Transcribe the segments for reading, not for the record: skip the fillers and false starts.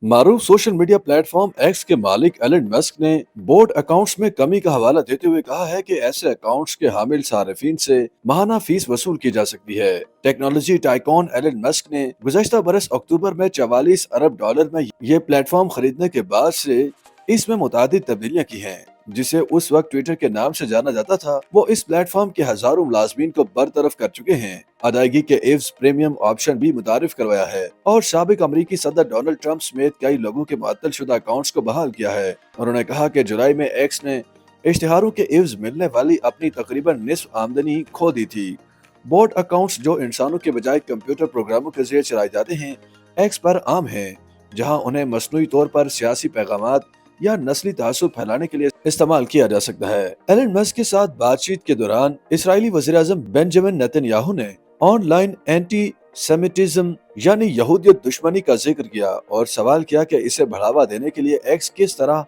मारूफ social media platform x के मालिक Elon Musk ने बोट अकाउंट्स में कमी का हवाला देते हुए कहा है कि ऐसे अकाउंट्स के हामिल सार्फिन से माहाना फीस वसूल की जा सकती है। टेक्नोलॉजी टाइकॉन एलन मस्क ने गुज़श्ता बरस अक्टूबर में $44 अरब में ये प्लेटफॉर्म खरीदने के बाद से इसमें मुतादिद तब्दीलियां की हैं। जिसे उस वक्त ट्विटर के नाम से जाना जाता था, वो इस प्लेटफॉर्म के हजारों मुलाजमीन को बरतरफ कर चुके हैं। अदायगी के एव्स प्रीमियम ऑप्शन भी मुतारिफ करवाया है और साबिक अमरीकी सदर डोनाल्ड ट्रंप समेत कई लोगों के मुअत्तल शुदा अकाउंट्स को बहाल किया है। उन्होंने कहा कि जुलाई में एक्स ने इश्तिहारों के एव्स मिलने वाली अपनी तकरीबन निस्फ आमदनी खो दी थी। बोट अकाउंट्स जो इंसानों के बजाय कंप्यूटर प्रोग्रामों के जरिए चलाए जाते हैं, एक्स पर आम है, जहां उन्हें मसनूई तौर पर सियासी पैगामात या नस्ली तासुब फैलाने के लिए इस्तेमाल किया जा सकता है। एलन मस्क के साथ बातचीत के दौरान इस्राएली वज़ीर-ए-आज़म बेंजामिन नेतन्याहू ने ऑनलाइन एंटी सेमिटिज्म यानी यहूदियत दुश्मनी का जिक्र किया और सवाल किया कि इसे बढ़ावा देने के लिए एक्स किस तरह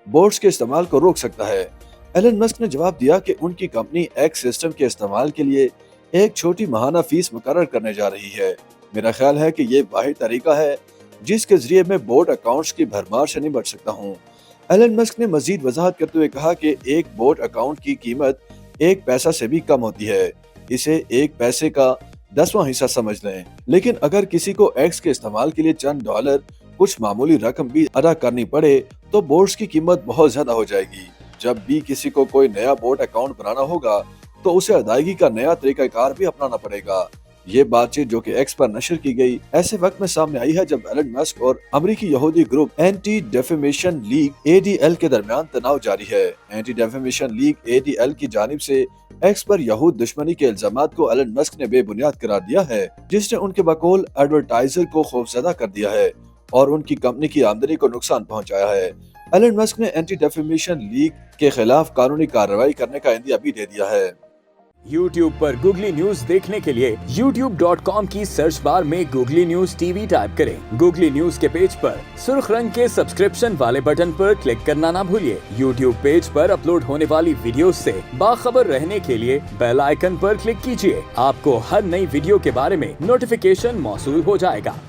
बोट्स के इस्तेमाल को रोक सकता है। एलन मस्क ने जवाब दिया कि उनकी कंपनी एक्स सिस्टम के इस्तेमाल के लिए एक छोटी माहाना फीस मुकर्रर करने जा रही है। मेरा ख्याल है कि ये वाहिद तरीका है जिसके जरिए मैं बोट अकाउंट्स की भरमार से निपट सकता हूँ। एलन मस्क ने मजीद वजाहत करते हुए कहा कि एक बोट अकाउंट की कीमत 1 पैसा से भी कम होती है। इसे 1 पैसे का 10वां हिस्सा समझ लें। लेकिन अगर किसी को एक्स के इस्तेमाल के लिए चंद डॉलर, कुछ मामूली रकम भी अदा करनी पड़े तो बोट्स की कीमत बहुत ज्यादा हो जाएगी। जब भी किसी को कोई नया बोट अकाउंट बनाना होगा तो उसे अदायगी का नया तरीकाकार भी अपनाना पड़ेगा। ये बातचीत जो कि एक्स पर नशर की गई ऐसे वक्त में सामने आई है जब एलन मस्क और अमरीकी यहूदी group anti defamation league ADL के दरमियान तनाव जारी है। एंटी डेफेमेशन लीग ADL की जानिब से एक्स पर यहूद दुश्मनी के इल्जामात को एलन मस्क ने बेबुनियाद करार दिया है, जिसने उनके बकौल एडवर्टाइजर को खौफजदा कर दिया है और उनकी कंपनी की आमदनी को नुकसान पहुंचाया है। एलन मस्क ने एंटी डेफेमेशन लीग के खिलाफ कानूनी कार्रवाई करने का इंदिया भी दे दिया है। YouTube पर गूगली न्यूज देखने के लिए youtube.com की सर्च बार में गूगली न्यूज TV टाइप करें। गूगली न्यूज के पेज पर सुर्ख रंग के सब्सक्रिप्शन वाले बटन पर क्लिक करना ना भूलिए। YouTube पेज पर अपलोड होने वाली वीडियोस से बाखबर रहने के लिए बेल आइकन पर क्लिक कीजिए। आपको हर नई वीडियो के बारे में नोटिफिकेशन मौसूल हो जाएगा।